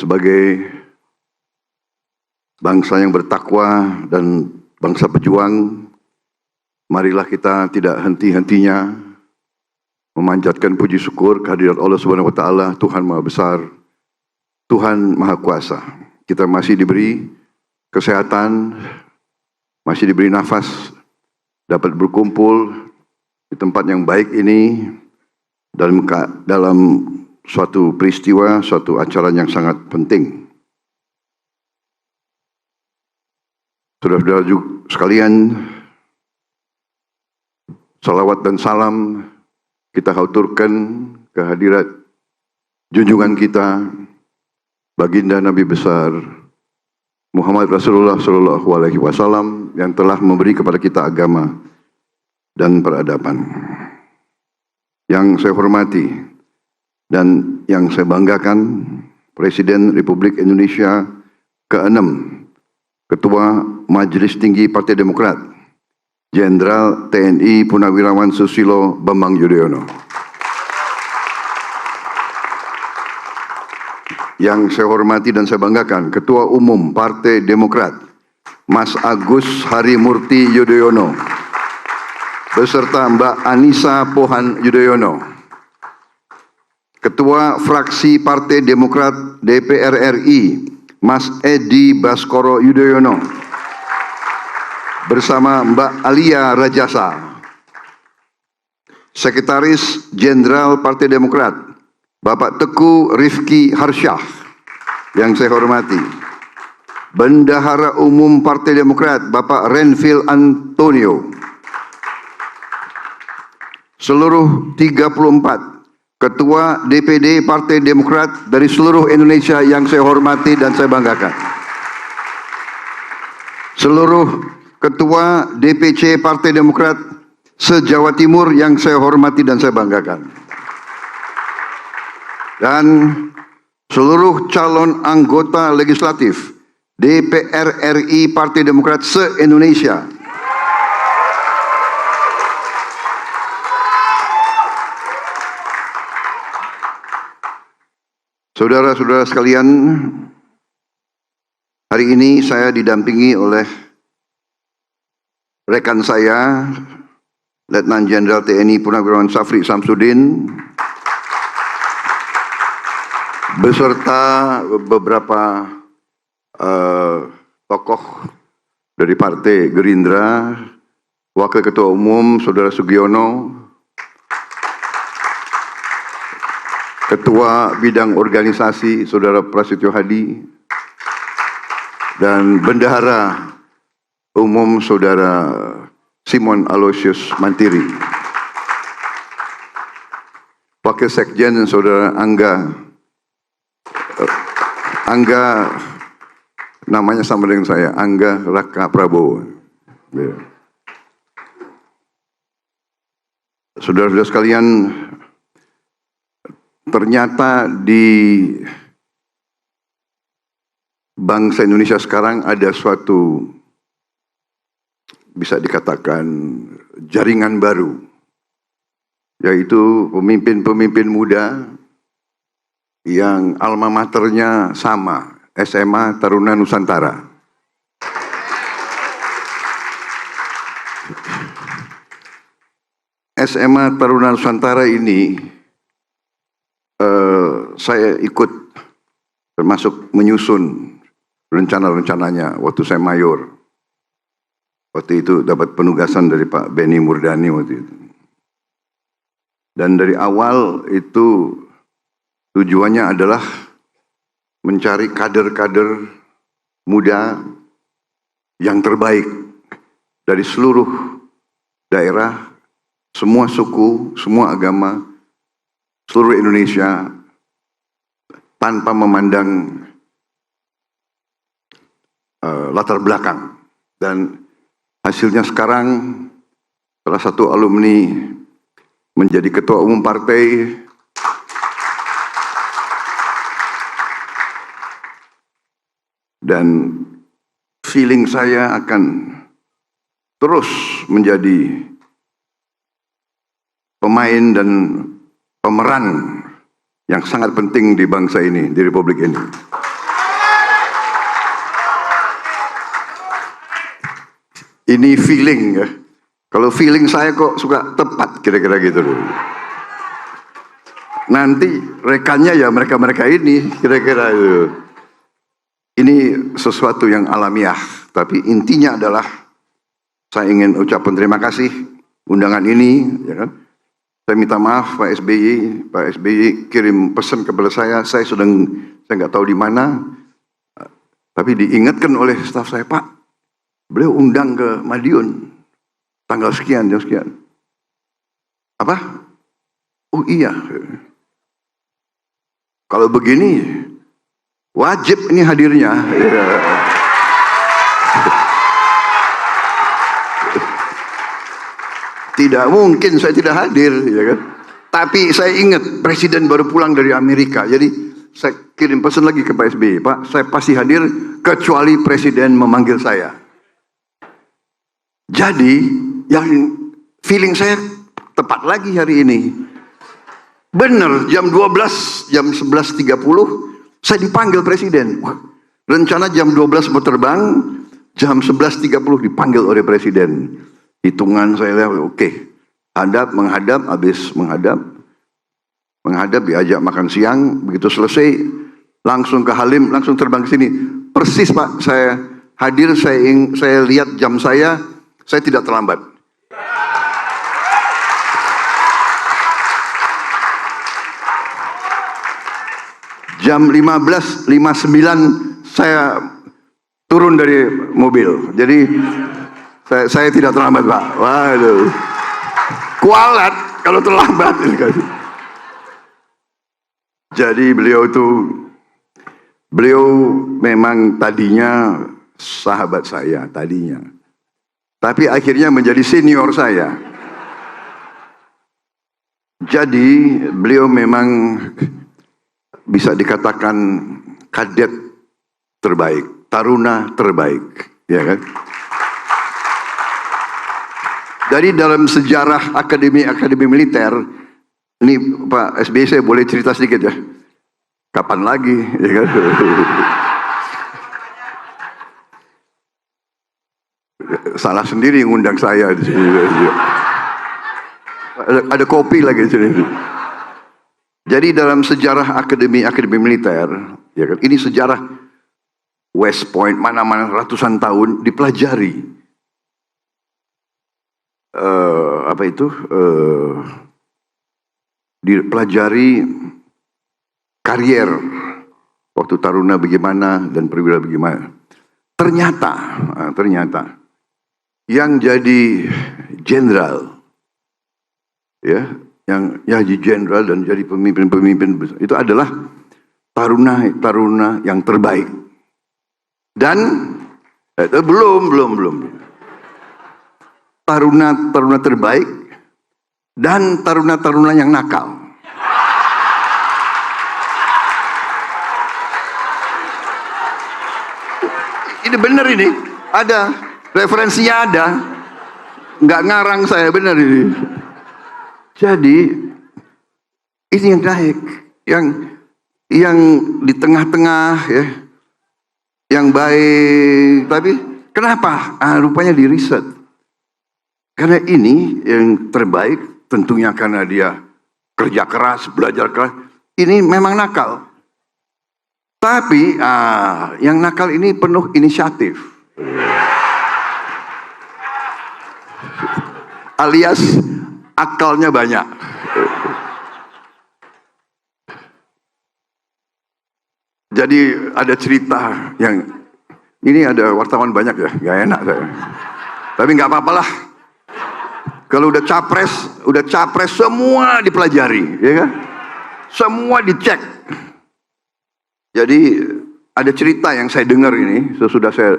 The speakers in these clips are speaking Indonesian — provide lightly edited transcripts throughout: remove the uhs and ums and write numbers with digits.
sebagai bangsa yang bertakwa dan bangsa pejuang, marilah kita tidak henti-hentinya memanjatkan puji syukur kehadirat Allah Subhanahu wa taala, Tuhan Maha Besar, Tuhan Maha Kuasa. Kita masih diberi kesehatan, masih diberi nafas, dapat berkumpul di tempat yang baik ini dalam suatu peristiwa, suatu acara yang sangat penting. Saudara-saudara sekalian, salawat dan salam kita haturkan kehadirat junjungan kita, baginda Nabi besar Muhammad Rasulullah Shallallahu Alaihi Wasallam yang telah memberi kepada kita agama dan peradaban. Yang saya hormati dan yang saya banggakan, Presiden Republik Indonesia ke-6, Ketua Majelis Tinggi Partai Demokrat, Jenderal TNI Purnawirawan Susilo Bambang Yudhoyono. Yang saya hormati dan saya banggakan, Ketua Umum Partai Demokrat, Mas Agus Harimurti Yudhoyono, beserta Mbak Anissa Pohan Yudhoyono. Ketua Fraksi Partai Demokrat DPR RI, Mas Edi Baskoro Yudhoyono, bersama Mbak Alia Rajasa. Sekretaris Jenderal Partai Demokrat, Bapak Teguh Rifki Harsyah, yang saya hormati. Bendahara Umum Partai Demokrat, Bapak Renvil Antonio. Seluruh 34 Ketua DPD Partai Demokrat dari seluruh Indonesia yang saya hormati dan saya banggakan. Seluruh Ketua DPC Partai Demokrat se-Jawa Timur yang saya hormati dan saya banggakan. Dan seluruh calon anggota legislatif DPR RI Partai Demokrat se-Indonesia. Saudara-saudara sekalian, hari ini saya didampingi oleh rekan saya, Letnan Jenderal TNI Purnawirawan Syafri Samsudin, beserta beberapa tokoh dari Partai Gerindra, Wakil Ketua Umum Saudara Sugiono, Ketua Bidang Organisasi Saudara Prasetyo Hadi, dan Bendahara Umum Saudara Simon Aloysius Mantiri, Wakil Sekjen Saudara Angga, namanya sama dengan saya, Angga Raka Prabowo. Saudara-saudara sekalian, ternyata di bangsa Indonesia sekarang ada suatu, bisa dikatakan, jaringan baru, yaitu pemimpin-pemimpin muda yang alma maternya sama, SMA Taruna Nusantara. SMA Taruna Nusantara ini saya ikut termasuk menyusun rencana-rencananya waktu saya mayor. Waktu itu dapat penugasan dari Pak Benny Murdani waktu itu. Dan dari awal itu tujuannya adalah mencari kader-kader muda yang terbaik dari seluruh daerah, semua suku, semua agama, seluruh Indonesia, tanpa memandang latar belakang. Dan hasilnya sekarang salah satu alumni menjadi ketua umum partai, dan feeling saya akan terus menjadi pemain dan pemeran yang sangat penting di bangsa ini, di Republik ini. Ini feeling ya. Kalau feeling saya kok suka tepat kira-kira gitu loh. Nanti rekannya ya mereka-mereka ini kira-kira itu. Ini sesuatu yang alamiah, tapi intinya adalah saya ingin ucapkan terima kasih undangan ini, ya kan? Saya minta maaf Pak SBY kirim pesan kepada saya nggak tahu di mana, tapi diingatkan oleh staf saya, Pak, beliau undang ke Madiun tanggal sekian, jam sekian. Apa? Oh iya. Kalau begini wajib ini hadirnya. Ya. Tidak mungkin saya tidak hadir, ya kan? Tapi saya ingat presiden baru pulang dari Amerika, jadi saya kirim pesan lagi ke Pak SBY, Pak, saya pasti hadir kecuali presiden memanggil saya. Jadi yang feeling saya tepat lagi hari ini. Benar, jam 12, jam 11.30 saya dipanggil presiden. Wah, rencana jam 12 mau terbang, jam 11.30 dipanggil oleh presiden. Hitungan saya lihat, oke. Menghadap, habis menghadap, diajak makan siang, begitu selesai, langsung ke Halim, langsung terbang ke sini. Persis Pak, saya hadir, saya lihat jam saya tidak terlambat. Jam 15.59 saya turun dari mobil. Jadi saya tidak terlambat Pak. Waduh. Kualat kalau terlambat. Jadi beliau memang tadinya sahabat saya tadinya. Tapi akhirnya menjadi senior saya. Jadi beliau memang bisa dikatakan kadet terbaik, taruna terbaik, ya kan? Dari dalam sejarah akademi militer, ini Pak SBY saya boleh cerita sedikit ya? Kapan lagi, ya kan? Salah sendiri yang undang saya di sini. Ada kopi lagi di sini. Jadi dalam sejarah akademi militer, ya kan, ini sejarah West Point, mana-mana ratusan tahun dipelajari. Dipelajari karier waktu taruna bagaimana dan perwira bagaimana. Ternyata yang jadi jenderal, ya, yang jadi jenderal dan jadi pemimpin itu adalah taruna yang terbaik. Dan belum taruna terbaik dan taruna yang nakal. Ini benar, ini ada referensinya, ada, nggak ngarang saya, benar ini. Jadi ini yang naik, yang di tengah-tengah, ya, yang baik. Tapi kenapa? Rupanya di riset. Karena ini yang terbaik, tentunya karena dia kerja keras, belajar keras. Ini memang nakal. Tapi yang nakal ini penuh inisiatif. Alias akalnya banyak. Jadi ada cerita yang ini, ada wartawan banyak ya, gak enak saya. Tapi nggak apa-apalah. Kalau udah capres semua dipelajari, ya kan? Semua dicek. Jadi ada cerita yang saya dengar ini sesudah saya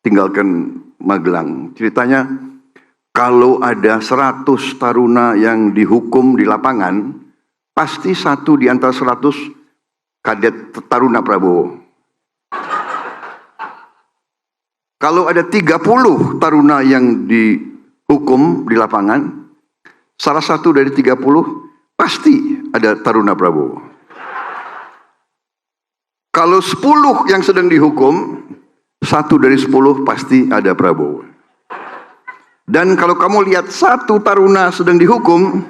tinggalkan Magelang. Ceritanya, kalau ada 100 taruna yang dihukum di lapangan, pasti satu di antara 100 kadet taruna Prabowo. Kalau ada 30 taruna yang dihukum di lapangan, salah satu dari 30 pasti ada taruna Prabowo. Kalau 10 yang sedang dihukum, 1 dari 10 pasti ada Prabowo. Dan kalau kamu lihat satu taruna sedang dihukum,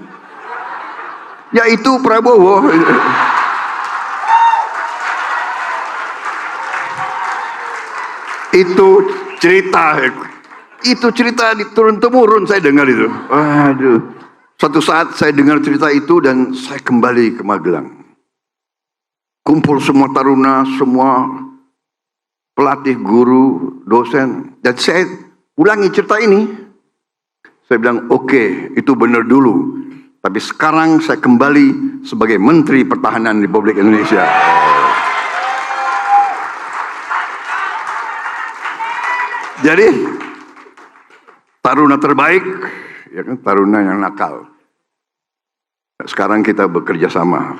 yaitu Prabowo. Itu cerita turun-temurun saya dengar itu. Aduh. Suatu saat saya dengar cerita itu dan saya kembali ke Magelang. Kumpul semua taruna, semua pelatih, guru, dosen, dan saya ulangi cerita ini. Saya bilang, oke, itu benar dulu. Tapi sekarang saya kembali sebagai Menteri Pertahanan Republik Indonesia. Jadi, taruna terbaik, ya kan, taruna yang nakal. Sekarang kita bekerja sama.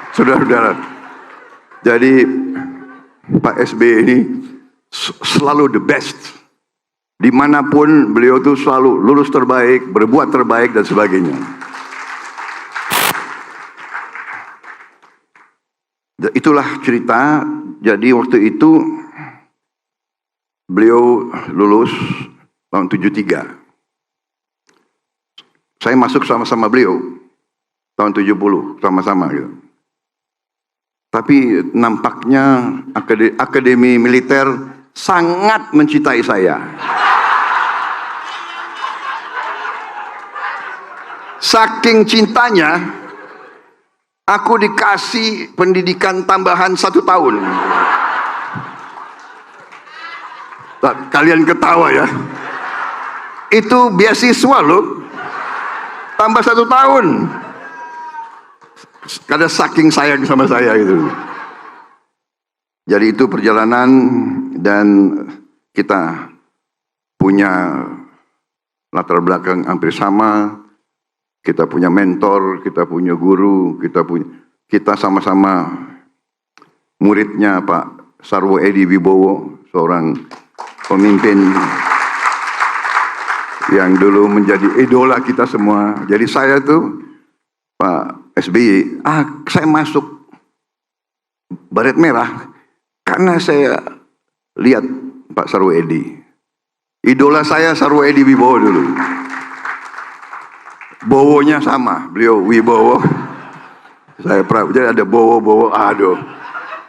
Saudara-saudara, jadi Pak SBY ini selalu the best. Dimanapun beliau tuh selalu lulus terbaik, berbuat terbaik dan sebagainya. Itulah cerita. Jadi waktu itu beliau lulus tahun 73. Saya masuk sama-sama beliau tahun 70 sama-sama gitu. Tapi nampaknya Akademi Militer sangat mencintai saya. Saking cintanya, aku dikasih pendidikan tambahan 1 tahun. Kalian ketawa ya. Itu beasiswa loh. Tambah 1 tahun. Karena saking sayang sama saya gitu. Jadi itu perjalanan dan kita punya latar belakang hampir sama. Kita punya mentor, kita punya guru, kita sama-sama muridnya Pak Sarwo Edi Wibowo, seorang pemimpin yang dulu menjadi idola kita semua. Jadi saya tuh Pak SBY, saya masuk Baret Merah karena saya lihat Pak Sarwo Edi. Idola saya Sarwo Edi Wibowo dulu. Bowonya sama, beliau Wibowo. Saya jadi ada Bowo, aduh.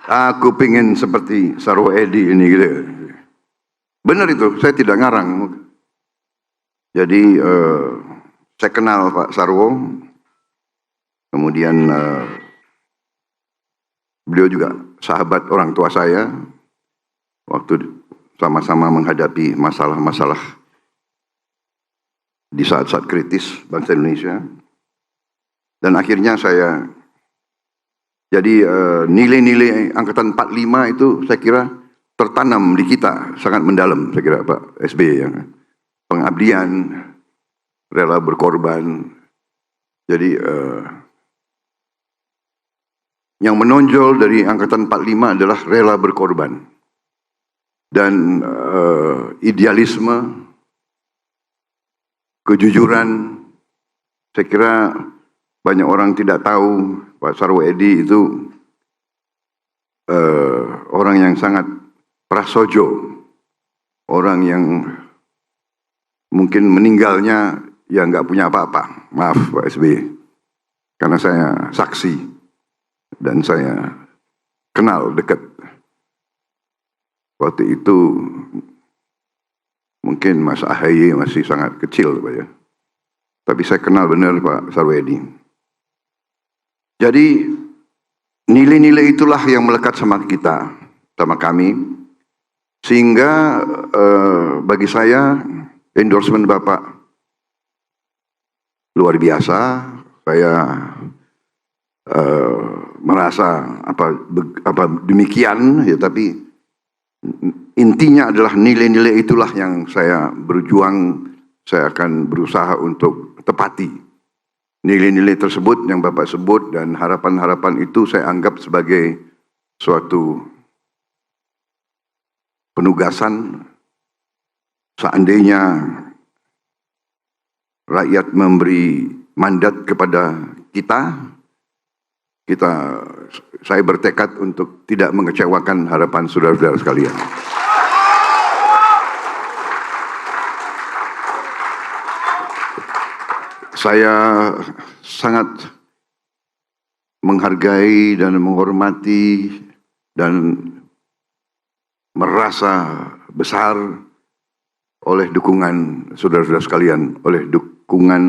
Aku pingin seperti Sarwo Edi ini gitu. Benar itu, saya tidak ngarang. Jadi saya kenal Pak Sarwo. Kemudian beliau juga sahabat orang tua saya. Waktu sama-sama menghadapi masalah-masalah di saat-saat kritis bangsa Indonesia. Dan akhirnya saya, jadi nilai-nilai angkatan 45 itu saya kira tertanam di kita, sangat mendalam saya kira Pak SBY. Ya. Pengabdian, rela berkorban. Jadi yang menonjol dari angkatan 45 adalah rela berkorban. Dan idealisme, kejujuran. Saya kira banyak orang tidak tahu Pak Sarwo Edi itu orang yang sangat prasojo, orang yang mungkin meninggalnya ya nggak punya apa-apa. Maaf Pak SBY, karena saya saksi dan saya kenal dekat. Waktu itu mungkin Mas AHY masih sangat kecil Pak ya. Tapi saya kenal benar Pak Sarwo Edi. Jadi nilai-nilai itulah yang melekat sama kita, sama kami. Sehingga bagi saya endorsement Bapak luar biasa. Saya merasa apa demikian ya, tapi intinya adalah nilai-nilai itulah yang saya berjuang, saya akan berusaha untuk tepati. Nilai-nilai tersebut yang Bapak sebut dan harapan-harapan itu saya anggap sebagai suatu penugasan. Seandainya rakyat memberi mandat kepada kita, saya bertekad untuk tidak mengecewakan harapan saudara-saudara sekalian. Saya sangat menghargai dan menghormati dan merasa besar oleh dukungan saudara-saudara sekalian, oleh dukungan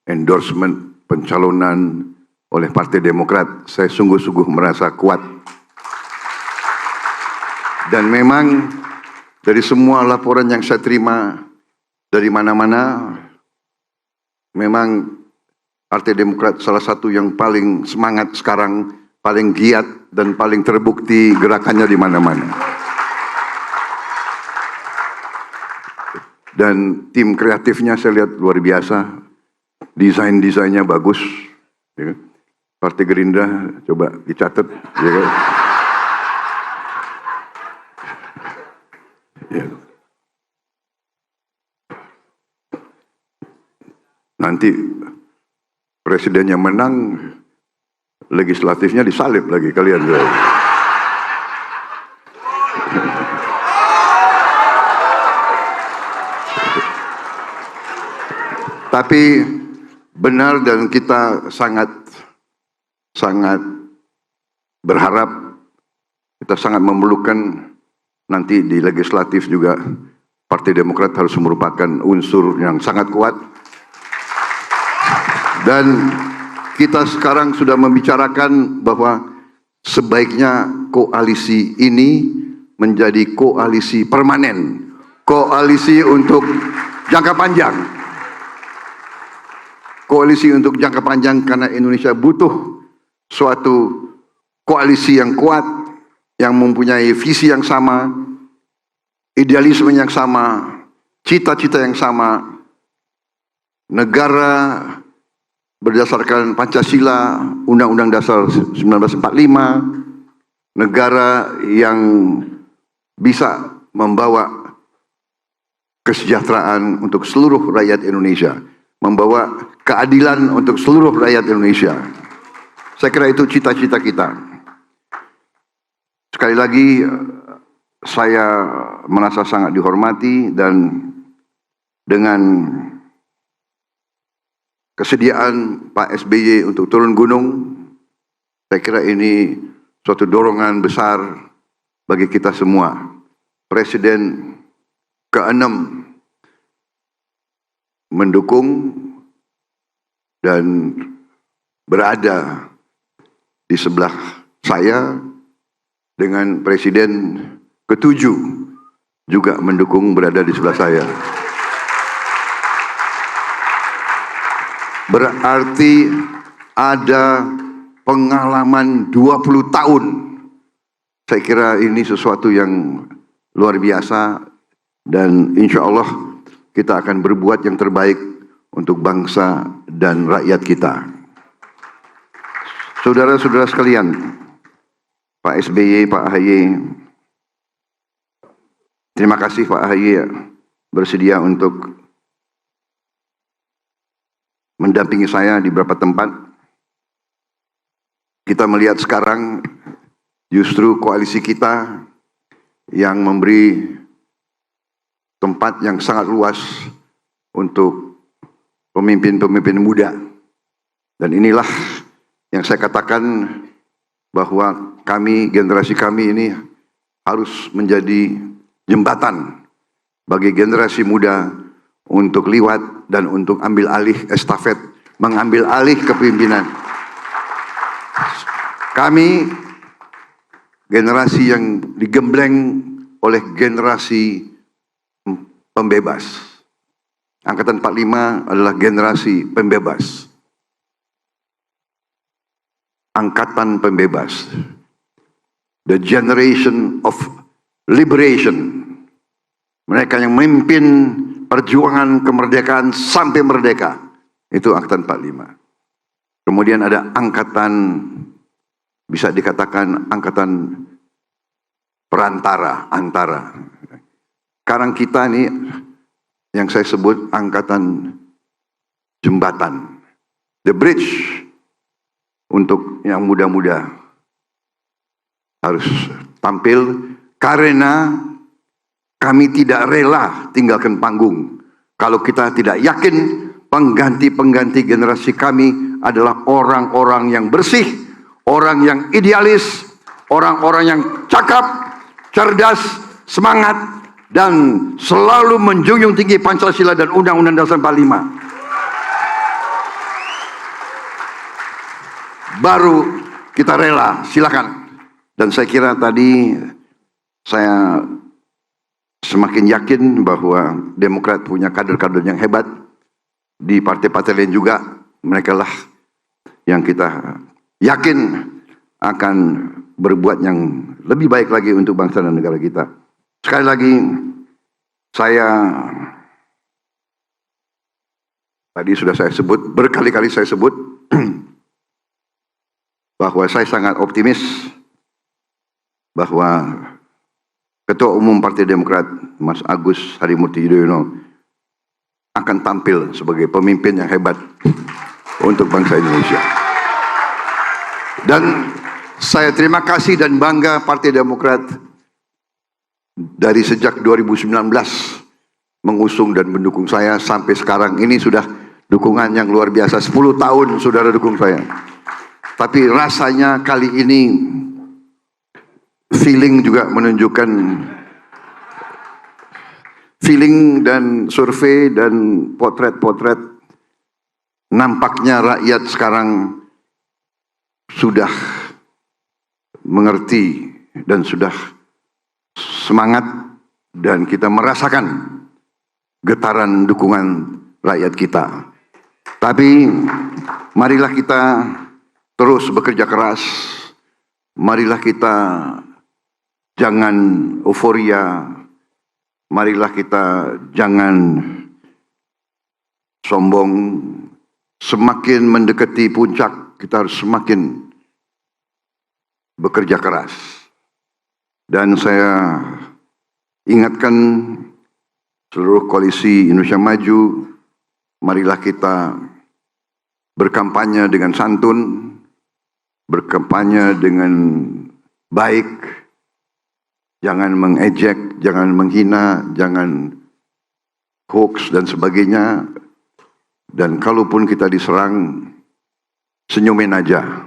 endorsement pencalonan oleh Partai Demokrat. Saya sungguh-sungguh merasa kuat. Dan memang dari semua laporan yang saya terima dari mana-mana, memang Partai Demokrat salah satu yang paling semangat sekarang, paling giat dan paling terbukti gerakannya di mana-mana. Dan tim kreatifnya saya lihat luar biasa, desain-desainnya bagus. Ya. Partai Gerindra coba dicatat. Ya. Ya. Nanti presidennya menang, legislatifnya disalib lagi kalian. Tapi benar dan kita sangat berharap, kita sangat memerlukan nanti di legislatif juga Partai Demokrat harus merupakan unsur yang sangat kuat. Dan kita sekarang sudah membicarakan bahwa sebaiknya koalisi ini menjadi koalisi permanen, koalisi untuk jangka panjang. Koalisi untuk jangka panjang karena Indonesia butuh suatu koalisi yang kuat, yang mempunyai visi yang sama, idealisme yang sama, cita-cita yang sama, negara berdasarkan Pancasila, Undang-Undang Dasar 1945, negara yang bisa membawa kesejahteraan untuk seluruh rakyat Indonesia, membawa keadilan untuk seluruh rakyat Indonesia. Saya kira itu cita-cita kita. Sekali lagi, saya merasa sangat dihormati dan dengan kesediaan Pak SBY untuk turun gunung, saya kira ini suatu dorongan besar bagi kita semua. Presiden ke-6 mendukung dan berada di sebelah saya, dengan Presiden ke-7 juga mendukung berada di sebelah saya. Berarti ada pengalaman 20 tahun. Saya kira ini sesuatu yang luar biasa dan insya Allah kita akan berbuat yang terbaik untuk bangsa dan rakyat kita. Saudara-saudara sekalian, Pak SBY, Pak AHY, terima kasih Pak AHY bersedia untuk mendampingi saya di beberapa tempat. Kita melihat sekarang justru koalisi kita yang memberi tempat yang sangat luas untuk pemimpin-pemimpin muda. Dan inilah yang saya katakan bahwa kami, generasi kami ini harus menjadi jembatan bagi generasi muda untuk liwat dan untuk ambil alih estafet, mengambil alih kepemimpinan. Kami generasi yang digembleng oleh generasi pembebas. Angkatan 45 adalah generasi pembebas. Angkatan pembebas. The generation of liberation. Mereka yang memimpin perjuangan kemerdekaan sampai merdeka. Itu angkatan 45. Kemudian ada angkatan, bisa dikatakan angkatan perantara, antara. Sekarang kita ini yang saya sebut angkatan jembatan. The bridge untuk yang muda-muda harus tampil karena kami tidak rela tinggalkan panggung kalau kita tidak yakin pengganti-pengganti generasi kami adalah orang-orang yang bersih, orang yang idealis, orang-orang yang cakap, cerdas, semangat, dan selalu menjunjung tinggi Pancasila dan Undang-Undang Dasar 45. Baru kita rela, silakan. Dan saya kira tadi saya semakin yakin bahwa Demokrat punya kader-kader yang hebat. Di partai-partai lain juga, mereka lah yang kita yakin akan berbuat yang lebih baik lagi untuk bangsa dan negara kita. Sekali lagi, tadi sudah saya sebut, berkali-kali saya sebut, bahwa saya sangat optimis bahwa Ketua Umum Partai Demokrat, Mas Agus Harimurti Yudhoyono, akan tampil sebagai pemimpin yang hebat untuk bangsa Indonesia. Dan saya terima kasih dan bangga Partai Demokrat dari sejak 2019 mengusung dan mendukung saya sampai sekarang ini sudah dukungan yang luar biasa. 10 tahun saudara dukung saya. Tapi rasanya kali ini feeling juga menunjukkan, feeling dan survei dan potret-potret, nampaknya rakyat sekarang sudah mengerti dan sudah semangat, dan kita merasakan getaran dukungan rakyat kita. Tapi marilah kita terus bekerja keras, marilah kita jangan euforia, marilah kita jangan sombong. Semakin mendekati puncak, kita harus semakin bekerja keras. Dan saya ingatkan seluruh koalisi Indonesia Maju, marilah kita berkampanye dengan santun, berkampanye dengan baik, jangan mengejek, jangan menghina, jangan hoax dan sebagainya. Dan kalaupun kita diserang, senyumin aja.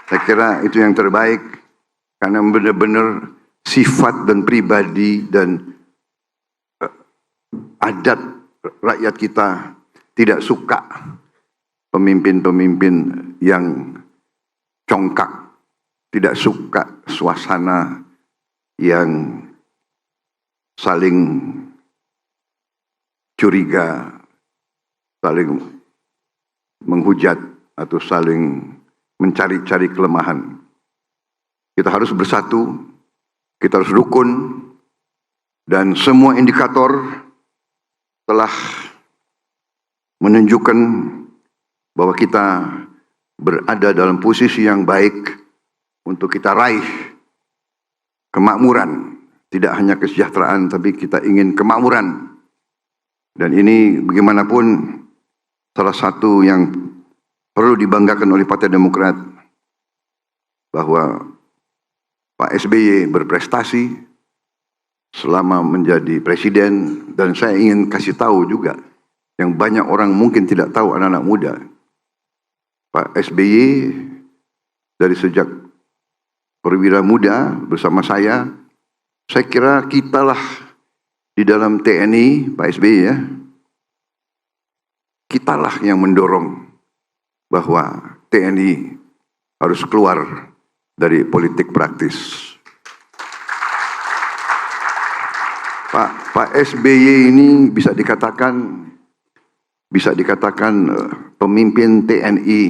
Saya kira itu yang terbaik, karena benar-benar sifat dan pribadi dan adat rakyat kita tidak suka pemimpin-pemimpin yang congkak, tidak suka suasana yang saling curiga, saling menghujat atau saling mencari-cari kelemahan. Kita harus bersatu, kita harus rukun, dan semua indikator telah menunjukkan bahwa kita berada dalam posisi yang baik untuk kita raih kemakmuran. Tidak hanya kesejahteraan, tapi kita ingin kemakmuran. Dan ini bagaimanapun salah satu yang perlu dibanggakan oleh Partai Demokrat, bahwa Pak SBY berprestasi selama menjadi presiden. Dan saya ingin kasih tahu juga, yang banyak orang mungkin tidak tahu, anak-anak muda, Pak SBY dari sejak perwira muda bersama saya kira kitalah di dalam TNI, Pak SBY ya, kitalah yang mendorong bahwa TNI harus keluar dari politik praktis. Pak SBY ini bisa dikatakan pemimpin TNI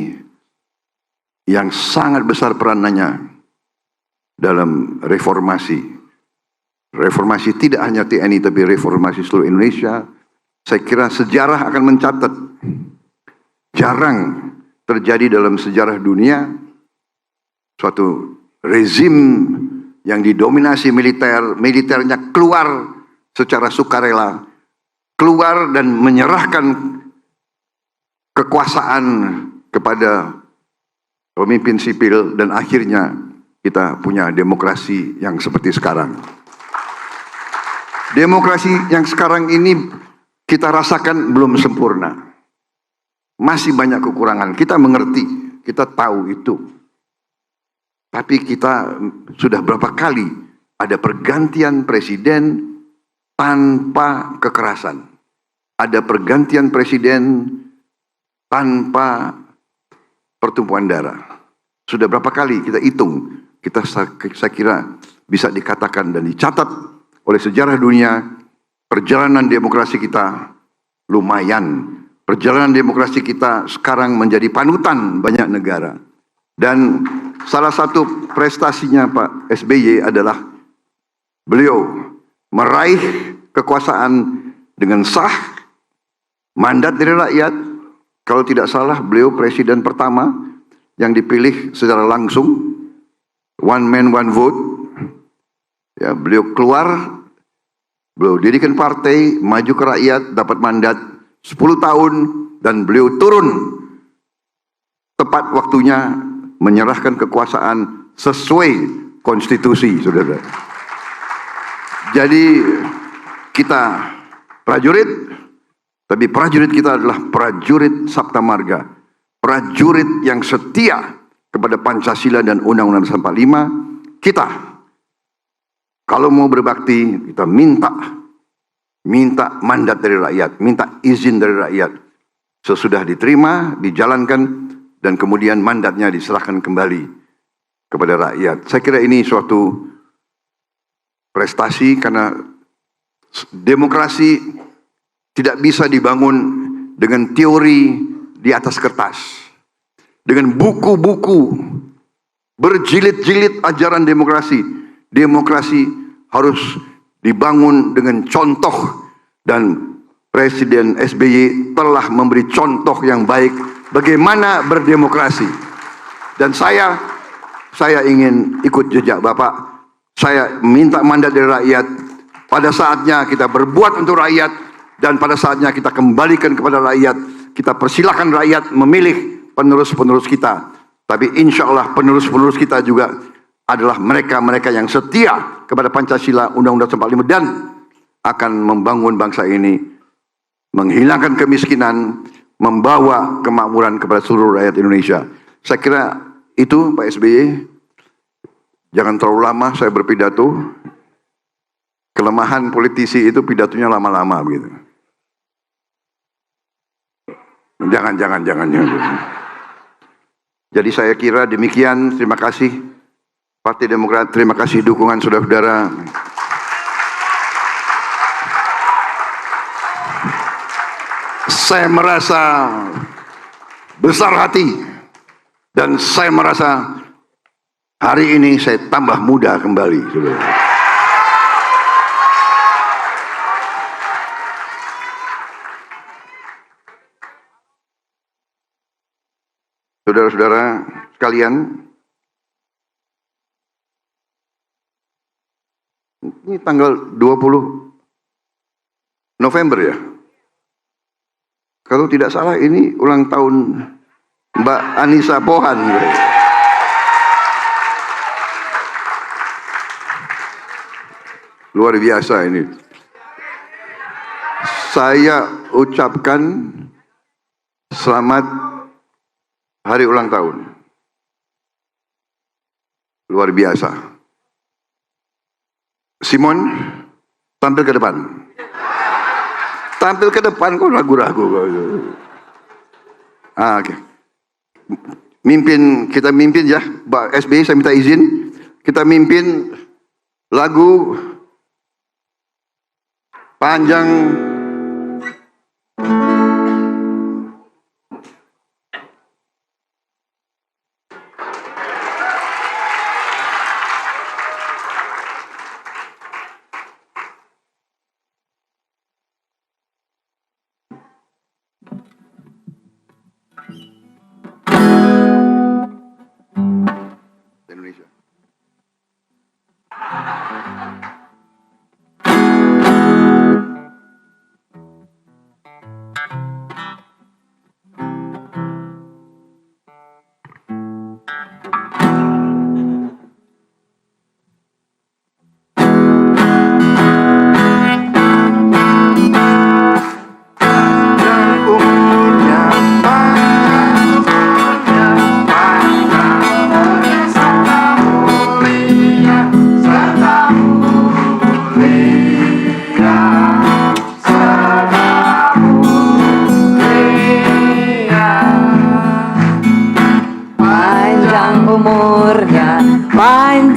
yang sangat besar peranannya dalam reformasi. Reformasi tidak hanya TNI, tapi reformasi seluruh Indonesia. Saya kira sejarah akan mencatat, jarang terjadi dalam sejarah dunia suatu rezim yang didominasi militer, militernya keluar secara sukarela, keluar dan menyerahkan kekuasaan kepada pemimpin sipil, dan akhirnya kita punya demokrasi yang seperti sekarang. Demokrasi yang sekarang ini kita rasakan belum sempurna. Masih banyak kekurangan. Kita mengerti, kita tahu itu. Tapi kita sudah berapa kali ada pergantian presiden tanpa kekerasan. Ada pergantian presiden tanpa pertumpahan darah. Sudah berapa kali kita hitung, saya kira bisa dikatakan dan dicatat oleh sejarah dunia, perjalanan demokrasi kita lumayan. Perjalanan demokrasi kita sekarang menjadi panutan banyak negara. Dan salah satu prestasinya Pak SBY adalah beliau meraih kekuasaan dengan sah, mandat dari rakyat. Kalau tidak salah beliau presiden pertama yang dipilih secara langsung, one man one vote. Ya, beliau keluar, beliau dirikan partai, maju ke rakyat, dapat mandat 10 tahun, dan beliau turun tepat waktunya menyerahkan kekuasaan sesuai konstitusi, saudara. Jadi kita prajurit, tapi prajurit kita adalah prajurit Sabta Marga, prajurit yang setia kepada Pancasila dan Undang-Undang 45. Kita kalau mau berbakti, kita minta mandat dari rakyat, minta izin dari rakyat. Sesudah diterima, dijalankan, dan kemudian mandatnya diserahkan kembali kepada rakyat. Saya kira ini suatu prestasi karena demokrasi tidak bisa dibangun dengan teori di atas kertas. Dengan buku-buku berjilid-jilid ajaran demokrasi. Demokrasi harus dibangun dengan contoh, dan Presiden SBY telah memberi contoh yang baik bagaimana berdemokrasi. Dan saya ingin ikut jejak Bapak. Saya minta mandat dari rakyat. Pada saatnya kita berbuat untuk rakyat, dan pada saatnya kita kembalikan kepada rakyat. Kita persilahkan rakyat memilih penerus-penerus kita. Tapi insya Allah penerus-penerus kita juga adalah mereka-mereka yang setia kepada Pancasila, Undang-Undang 45, dan akan membangun bangsa ini, menghilangkan kemiskinan, membawa kemakmuran kepada seluruh rakyat Indonesia. Saya kira itu Pak SBY. Jangan terlalu lama saya berpidato. Kelemahan politisi itu pidatonya lama-lama begitu. Jangan. Jadi saya kira demikian. Terima kasih Partai Demokrat, terima kasih dukungan saudara-saudara. Saya merasa besar hati, dan saya merasa hari ini saya tambah muda kembali. Saudara-saudara sekalian, ini tanggal 20 November ya. Kalau tidak salah ini ulang tahun Mbak Anissa Pohan. Luar biasa ini. Saya ucapkan selamat hari ulang tahun. Luar biasa. Simon, tampil ke depan. Tampil ke depan kok ragu-ragu. Oke. Kita mimpin ya, Pak SBY, saya minta izin. Kita mimpin lagu panjang Indonesia.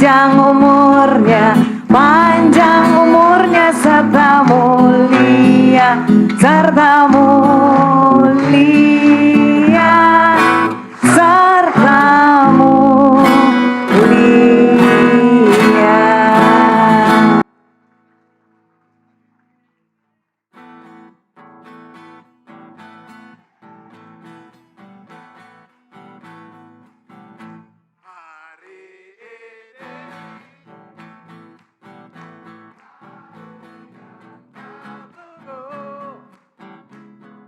panjang umurnya, panjang umurnya serta mulia, serta mulia, serta mulia.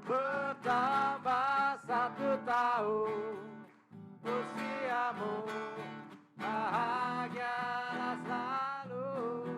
Bertambah 1 tahun usiamu, bahagialah selalu.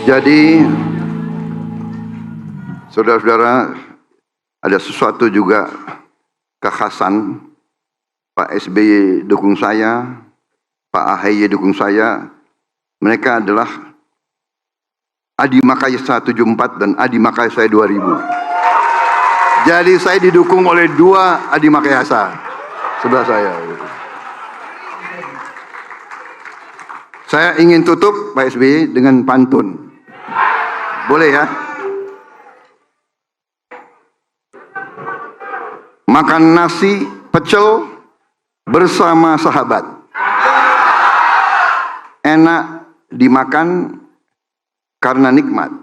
Jadi, saudara-saudara, ada sesuatu juga kekhasan. Pak SBY dukung saya, Pak AHY dukung saya. Mereka adalah Adi Makayasa 74 dan Adi Makayasa 2000. Jadi saya didukung oleh 2 Adi Makayasa sebelah saya. Saya ingin tutup Pak SBY dengan pantun. Boleh ya? Makan nasi pecel bersama sahabat. Enak dimakan karena nikmat.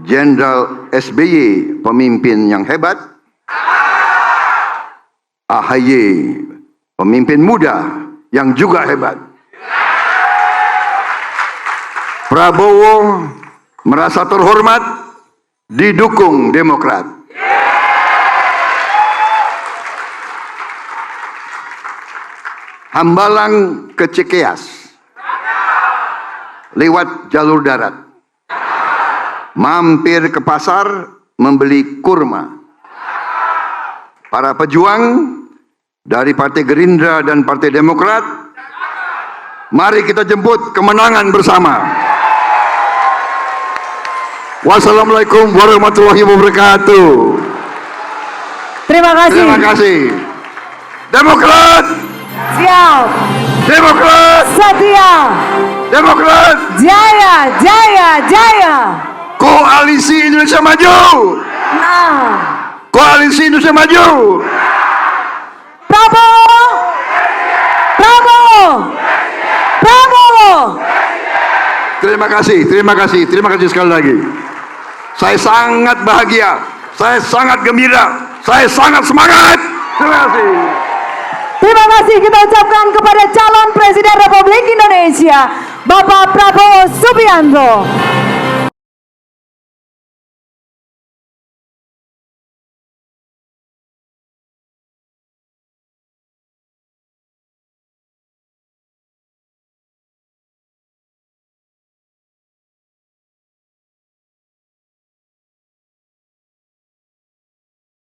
Jenderal SBY pemimpin yang hebat. AHY pemimpin muda yang juga hebat. Prabowo merasa terhormat didukung Demokrat. Hambalang ke Cikeas lewat jalur darat. Mampir ke pasar membeli kurma. Para pejuang dari Partai Gerindra dan Partai Demokrat, mari kita jemput kemenangan bersama. Wassalamualaikum warahmatullahi wabarakatuh. Terima kasih. Terima kasih. Demokrat Siap. Demokrat Setia. Demokrat Jaya, jaya, jaya. Koalisi Indonesia Maju. Nah. Koalisi Indonesia Maju. Prabowo. Prabowo. Prabowo. Terima kasih, terima kasih, terima kasih sekali lagi. Saya sangat bahagia, saya sangat gembira, saya sangat semangat. Terima kasih. Terima kasih kita ucapkan kepada calon Presiden Republik Indonesia, Bapak Prabowo Subianto.